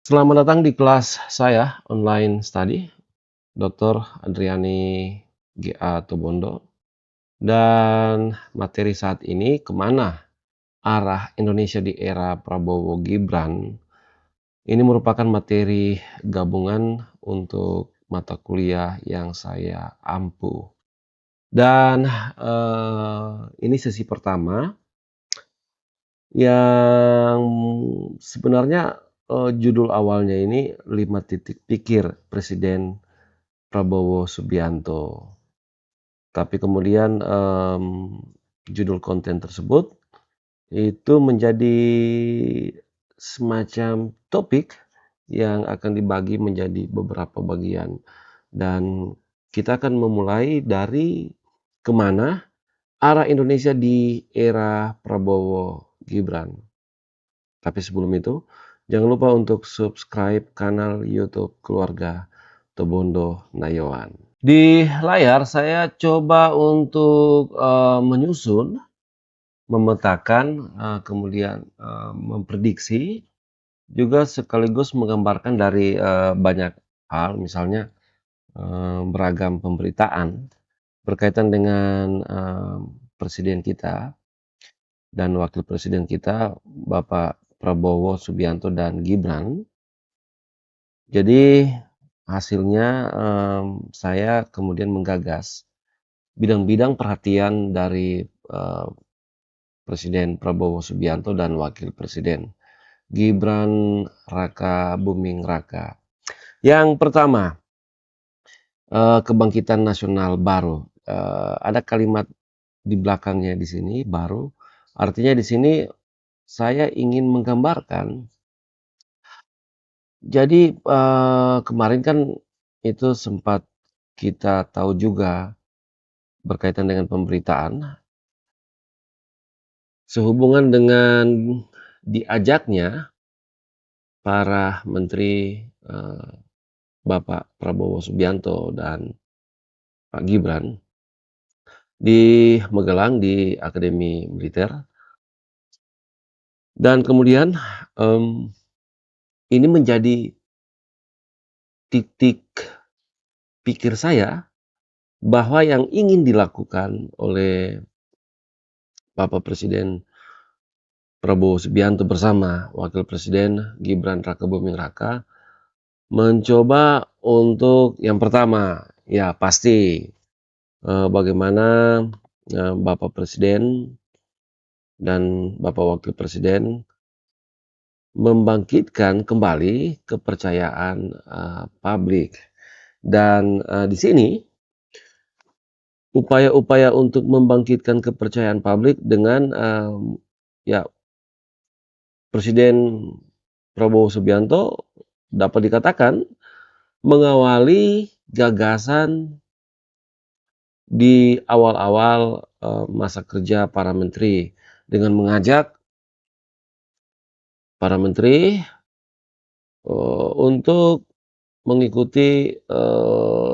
Selamat datang di kelas saya online study, Dr. Adriani GA Tobondo. Dan materi saat ini kemana arah Indonesia di era Prabowo Gibran. Ini merupakan materi gabungan untuk mata kuliah yang saya ampu. Dan ini sesi pertama yang sebenarnya judul awalnya ini 5 titik pikir Presiden Prabowo Subianto. Tapi kemudian, judul konten tersebut itu menjadi semacam topik yang akan dibagi menjadi beberapa bagian. Dan kita akan memulai dari kemana arah Indonesia di era Prabowo Gibran. Tapi sebelum itu, jangan lupa untuk subscribe kanal YouTube Keluarga Tobondo Nayawan. Di layar saya coba untuk menyusun, memetakan, kemudian memprediksi, juga sekaligus menggambarkan dari banyak hal, misalnya beragam pemberitaan berkaitan dengan presiden kita dan wakil presiden kita, Bapak Prabowo Subianto dan Gibran. Jadi hasilnya saya kemudian menggagas bidang-bidang perhatian dari Presiden Prabowo Subianto dan Wakil Presiden Gibran Raka Buming Raka. Yang pertama, kebangkitan nasional baru. Ada kalimat di belakangnya di sini, baru. Artinya di sini saya ingin menggambarkan. Jadi kemarin kan itu sempat kita tahu juga berkaitan dengan pemberitaan sehubungan dengan diajaknya para menteri, Bapak Prabowo Subianto dan Pak Gibran di Magelang di Akademi Militer. Dan kemudian ini menjadi titik pikir saya bahwa yang ingin dilakukan oleh Bapak Presiden Prabowo Subianto bersama Wakil Presiden Gibran Raka Buming Raka mencoba untuk yang pertama, ya pasti bagaimana Bapak Presiden dan Bapak Wakil Presiden membangkitkan kembali kepercayaan publik. Dan di sini upaya-upaya untuk membangkitkan kepercayaan publik dengan ya Presiden Prabowo Subianto dapat dikatakan mengawali gagasan di awal-awal masa kerja para menteri dengan mengajak para menteri untuk mengikuti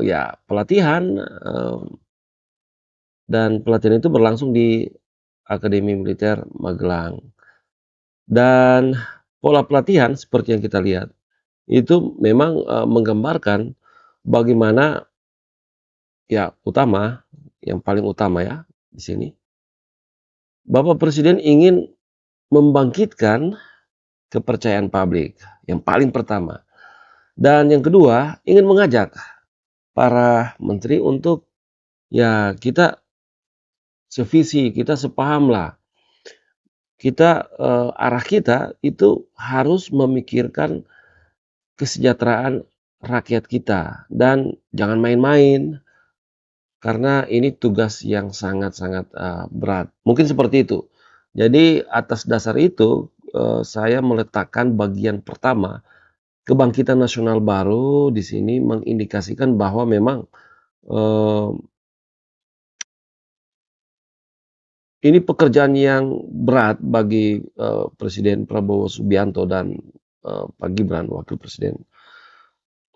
ya pelatihan, dan pelatihan itu berlangsung di Akademi Militer Magelang. Dan pola pelatihan seperti yang kita lihat itu memang menggambarkan bagaimana ya yang paling utama ya di sini, Bapak Presiden ingin membangkitkan kepercayaan publik yang paling pertama. Dan yang kedua, ingin mengajak para menteri untuk ya kita sevisi, kita sepahamlah. Kita arah kita itu harus memikirkan kesejahteraan rakyat kita dan jangan main-main karena ini tugas yang sangat-sangat berat. Mungkin seperti itu. Jadi atas dasar itu saya meletakkan bagian pertama, kebangkitan nasional baru di sini mengindikasikan bahwa memang ini pekerjaan yang berat bagi Presiden Prabowo Subianto dan Pak Gibran, Wakil Presiden,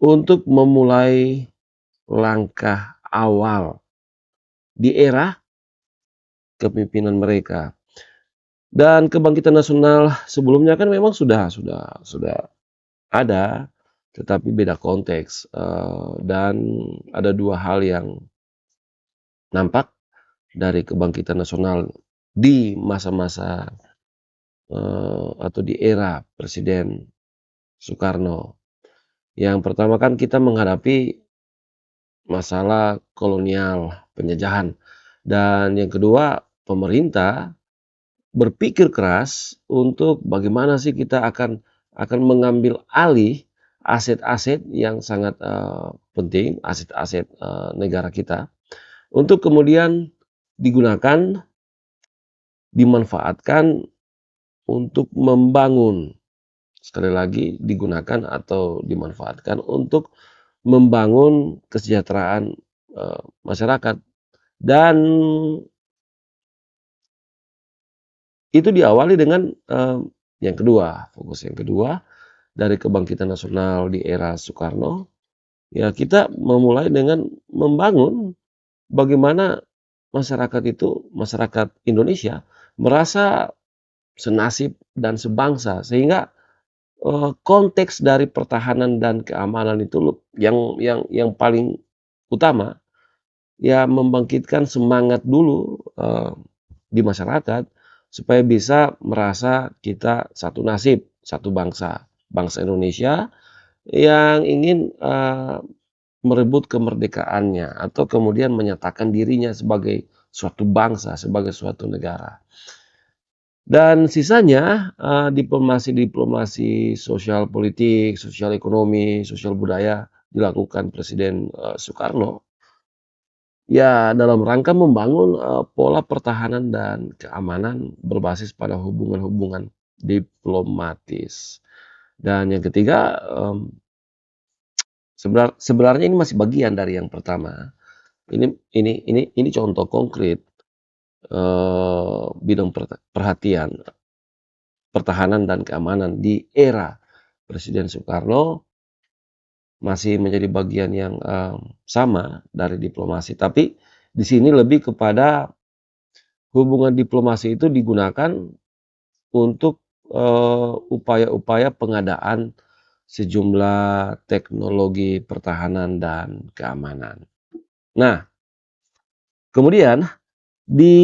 untuk memulai langkah awal di era kepemimpinan mereka. Dan kebangkitan nasional sebelumnya kan memang sudah ada, tetapi beda konteks, dan ada 2 hal yang nampak dari kebangkitan nasional di masa-masa, atau di era Presiden Soekarno. Yang pertama kan kita menghadapi masalah kolonial, penjajahan, dan yang kedua pemerintah berpikir keras untuk bagaimana sih kita akan mengambil alih aset-aset yang sangat, penting, aset-aset, negara kita, untuk kemudian digunakan, dimanfaatkan untuk membangun, sekali lagi digunakan atau dimanfaatkan untuk membangun kesejahteraan, masyarakat. Dan itu diawali dengan, yang kedua, fokus yang kedua dari kebangkitan nasional di era Soekarno, ya kita memulai dengan membangun bagaimana masyarakat Indonesia merasa senasib dan sebangsa, sehingga, konteks dari pertahanan dan keamanan itu yang paling utama, ya membangkitkan semangat dulu, di masyarakat supaya bisa merasa kita satu nasib, satu bangsa, bangsa Indonesia yang ingin, merebut kemerdekaannya atau kemudian menyatakan dirinya sebagai suatu bangsa, sebagai suatu negara. Dan sisanya, diplomasi-diplomasi sosial politik, sosial ekonomi, sosial budaya dilakukan Presiden, Soekarno, ya dalam rangka membangun, pola pertahanan dan keamanan berbasis pada hubungan-hubungan diplomatis. Dan yang ketiga, sebenarnya ini masih bagian dari yang pertama. Ini contoh konkret, bidang perhatian pertahanan dan keamanan di era Presiden Soekarno masih menjadi bagian yang, sama dari diplomasi. Tapi di sini lebih kepada hubungan diplomasi itu digunakan untuk, upaya-upaya pengadaan sejumlah teknologi pertahanan dan keamanan. Nah, kemudian di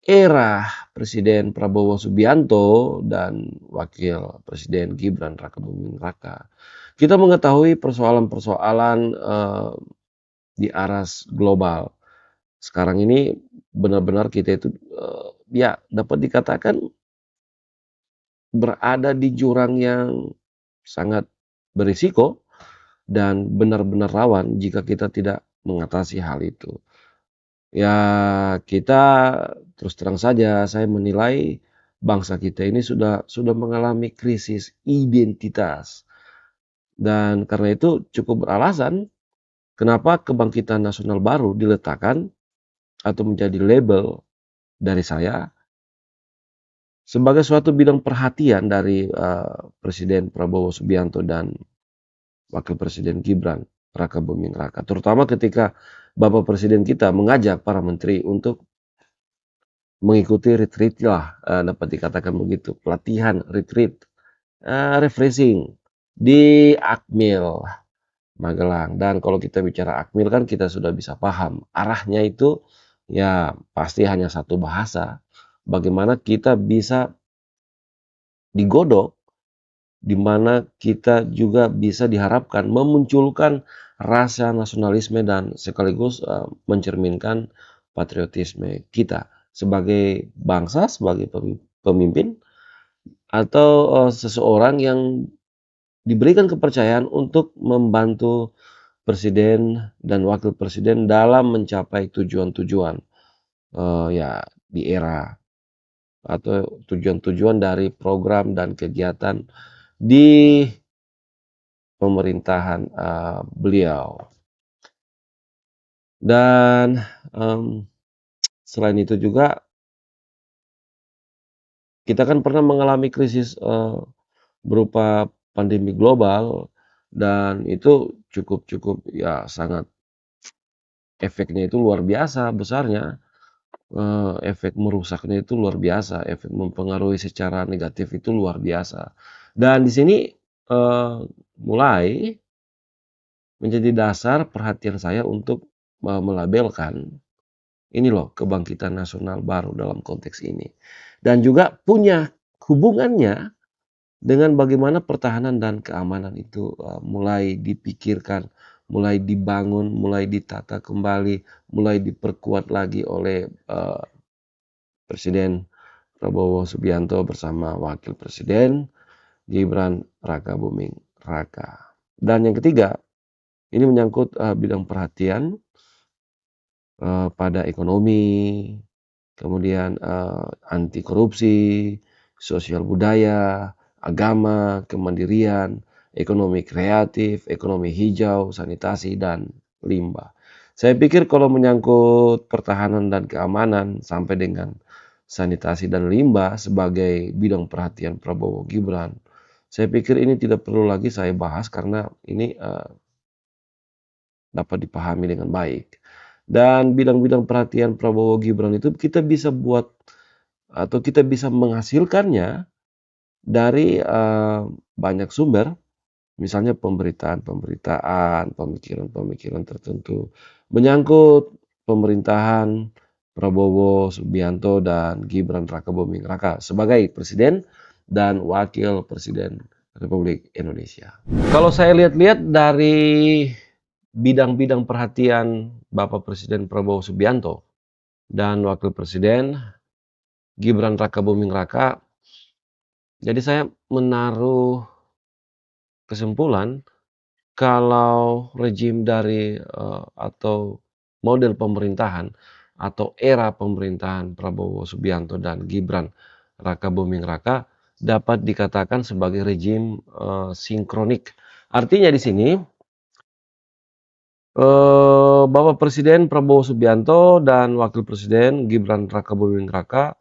era Presiden Prabowo Subianto dan Wakil Presiden Gibran Rakabuming Raka, kita mengetahui persoalan-persoalan, di aras global. Sekarang ini benar-benar kita itu, ya dapat dikatakan berada di jurang yang sangat berisiko dan benar-benar rawan jika kita tidak mengatasi hal itu. Ya kita terus terang saja saya menilai bangsa kita ini sudah mengalami krisis identitas. Dan karena itu cukup beralasan kenapa kebangkitan nasional baru diletakkan atau menjadi label dari saya sebagai suatu bidang perhatian dari, Presiden Prabowo Subianto dan Wakil Presiden Gibran Rakabuming Raka. Terutama ketika Bapak Presiden kita mengajak para menteri untuk mengikuti retreat lah, dapat dikatakan begitu, pelatihan retreat, refreshing di Akmil, Magelang. Dan kalau kita bicara Akmil kan kita sudah bisa paham, arahnya itu ya pasti hanya satu bahasa, bagaimana kita bisa digodok, di mana kita juga bisa diharapkan memunculkan rasa nasionalisme dan sekaligus, mencerminkan patriotisme kita sebagai bangsa, sebagai pemimpin atau, seseorang yang diberikan kepercayaan untuk membantu presiden dan wakil presiden dalam mencapai tujuan-tujuan, ya di era atau tujuan-tujuan dari program dan kegiatan di pemerintahan, beliau. Dan, selain itu juga kita kan pernah mengalami krisis, berupa pandemi global dan itu cukup ya sangat efeknya itu luar biasa besarnya, efek merusaknya itu luar biasa, efek mempengaruhi secara negatif itu luar biasa. Dan di sini eee, mulai menjadi dasar perhatian saya untuk, melabelkan, ini loh kebangkitan nasional baru dalam konteks ini. Dan juga punya hubungannya dengan bagaimana pertahanan dan keamanan itu, mulai dipikirkan, mulai dibangun, mulai ditata kembali, mulai diperkuat lagi oleh, Presiden Prabowo Subianto bersama Wakil Presiden Gibran Rakabuming Raka. Dan yang ketiga, ini menyangkut, bidang perhatian, pada ekonomi, kemudian, anti korupsi, sosial budaya, agama, kemandirian, ekonomi kreatif, ekonomi hijau, sanitasi, dan limbah. Saya pikir kalau menyangkut pertahanan dan keamanan sampai dengan sanitasi dan limbah sebagai bidang perhatian Prabowo Gibran, saya pikir ini tidak perlu lagi saya bahas karena ini, dapat dipahami dengan baik. Dan bidang-bidang perhatian Prabowo Gibran itu kita bisa buat atau kita bisa menghasilkannya dari, banyak sumber, misalnya pemberitaan-pemberitaan, pemikiran-pemikiran tertentu menyangkut pemerintahan Prabowo Subianto dan Gibran Rakabuming Raka sebagai presiden dan wakil presiden Republik Indonesia. Kalau saya lihat-lihat dari bidang-bidang perhatian Bapak Presiden Prabowo Subianto dan Wakil Presiden Gibran Rakabuming Raka, jadi saya menaruh kesimpulan kalau rejim dari, atau model pemerintahan atau era pemerintahan Prabowo Subianto dan Gibran Rakabuming Raka dapat dikatakan sebagai rejim, sinkronik. Artinya di sini, Bapak Presiden Prabowo Subianto dan Wakil Presiden Gibran Rakabuming Raka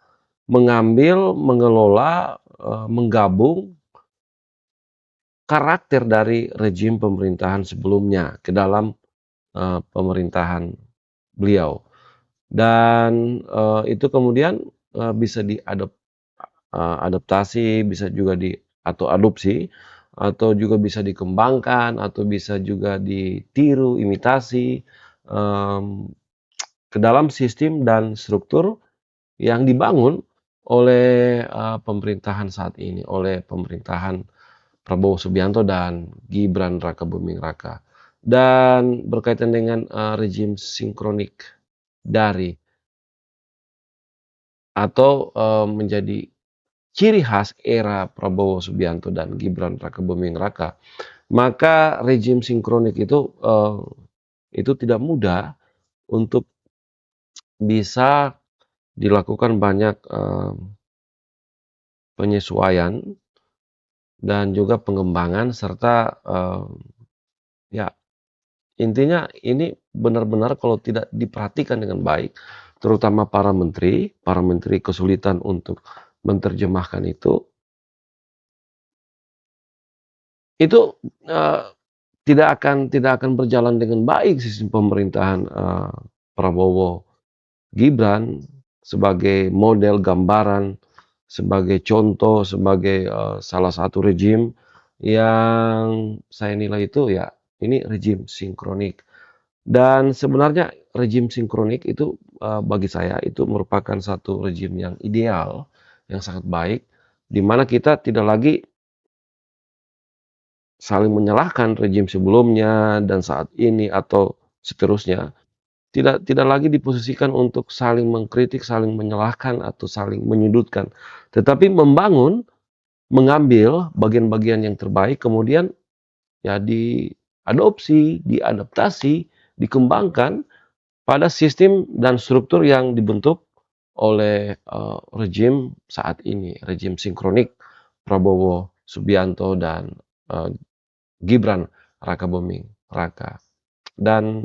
mengambil, mengelola, menggabung karakter dari rejim pemerintahan sebelumnya ke dalam, pemerintahan beliau. Dan, itu kemudian, bisa adaptasi, bisa juga atau adopsi, atau juga bisa dikembangkan, atau bisa juga ditiru, imitasi, mmm, ke dalam sistem dan struktur yang dibangun oleh, pemerintahan saat ini, oleh pemerintahan Prabowo Subianto dan Gibran Rakabuming Raka. Dan berkaitan dengan, rejim sinkronik dari atau, menjadi ciri khas era Prabowo Subianto dan Gibran Rakabuming Raka, maka rejim sinkronik itu tidak mudah untuk bisa dilakukan banyak, penyesuaian dan juga pengembangan serta, ya intinya ini benar-benar kalau tidak diperhatikan dengan baik, terutama para menteri kesulitan untuk menerjemahkan itu, eee, tidak akan berjalan dengan baik sistem pemerintahan, Prabowo Gibran sebagai model gambaran, sebagai contoh, sebagai, salah satu rejim yang saya nilai itu ya ini rejim sinkronik. Dan sebenarnya rejim sinkronik itu, bagi saya itu merupakan satu rejim yang ideal, yang sangat baik, di mana kita tidak lagi saling menyalahkan rejim sebelumnya dan saat ini atau seterusnya. Tidak lagi diposisikan untuk saling mengkritik, saling menyalahkan, atau saling menyudutkan. Tetapi membangun, mengambil bagian-bagian yang terbaik, kemudian ya diadopsi, diadaptasi, dikembangkan pada sistem dan struktur yang dibentuk oleh, rejim saat ini, rejim sinkronik Prabowo Subianto dan, Gibran Rakabuming Raka. Dan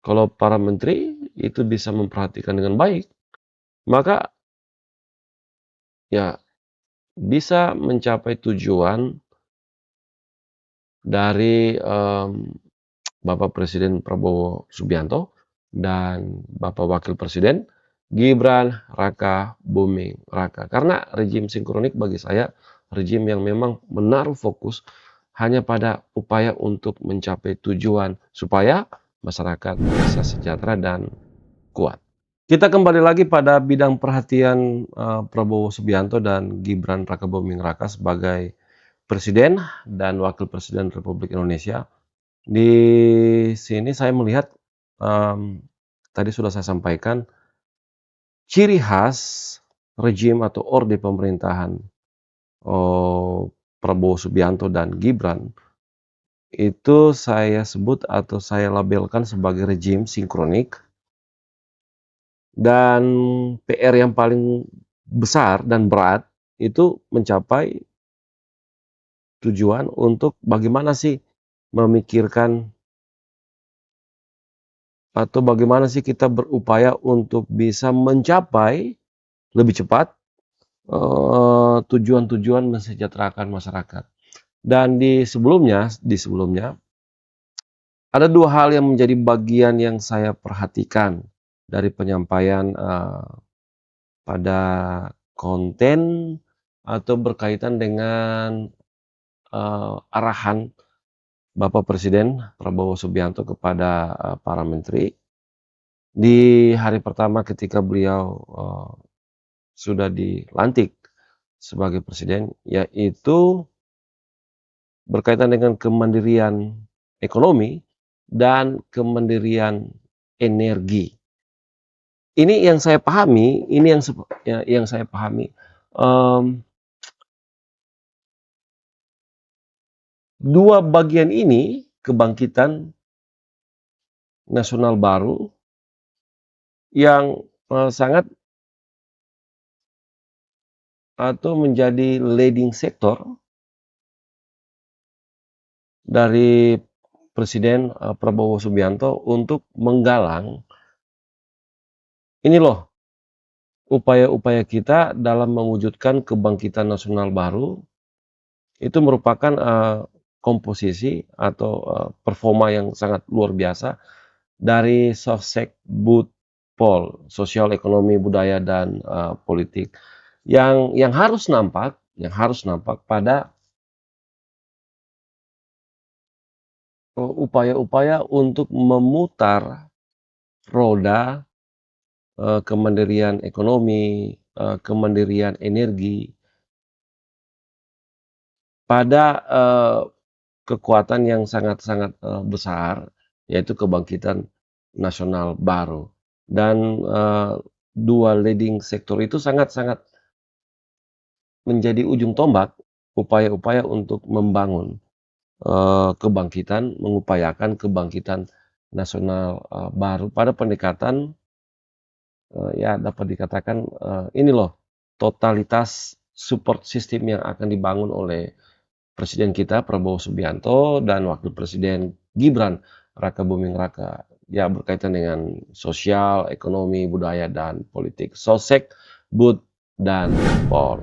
kalau para menteri itu bisa memperhatikan dengan baik, maka ya bisa mencapai tujuan dari, Bapak Presiden Prabowo Subianto dan Bapak Wakil Presiden Gibran Rakabuming Raka. Karena rejim sinkronik bagi saya rejim yang memang menaruh fokus hanya pada upaya untuk mencapai tujuan supaya masyarakat bisa sejahtera dan kuat. Kita kembali lagi pada bidang perhatian, Prabowo Subianto dan Gibran Rakabuming Raka sebagai Presiden dan Wakil Presiden Republik Indonesia. Di sini saya melihat, mmm, tadi sudah saya sampaikan, ciri khas rejim atau orde pemerintahan, Prabowo Subianto dan Gibran, itu saya sebut atau saya labelkan sebagai rejim sinkronik, dan PR yang paling besar dan berat itu mencapai tujuan untuk bagaimana sih memikirkan atau bagaimana sih kita berupaya untuk bisa mencapai lebih cepat, tujuan-tujuan mensejahterakan masyarakat. Dan di sebelumnya ada 2 hal yang menjadi bagian yang saya perhatikan dari penyampaian, pada konten atau berkaitan dengan, arahan Bapak Presiden Prabowo Subianto kepada, para menteri di hari pertama ketika beliau, sudah dilantik sebagai presiden, yaitu berkaitan dengan kemandirian ekonomi dan kemandirian energi. Ini yang saya pahami, ini yang saya pahami, mmm, 2 bagian ini, kebangkitan nasional baru yang, sangat atau menjadi leading sector dari Presiden, Prabowo Subianto untuk menggalang, ini loh upaya-upaya kita dalam mewujudkan kebangkitan nasional baru, itu merupakan, komposisi atau, performa yang sangat luar biasa dari Sossekbudpol, Sosial, Ekonomi, Budaya, dan, Politik, yang harus nampak pada, upaya-upaya untuk memutar roda, kemandirian ekonomi, kemandirian energi pada, kekuatan yang sangat-sangat, besar, yaitu kebangkitan nasional baru. Dan, 2 leading sektor itu sangat-sangat menjadi ujung tombak upaya-upaya untuk membangun, mengupayakan kebangkitan nasional, baru pada pendekatan, ya dapat dikatakan, ini loh totalitas support system yang akan dibangun oleh Presiden kita Prabowo Subianto dan Wakil Presiden Gibran Rakabuming Raka, ya berkaitan dengan sosial, ekonomi, budaya, dan politik, Sosek, Bud, dan Pol.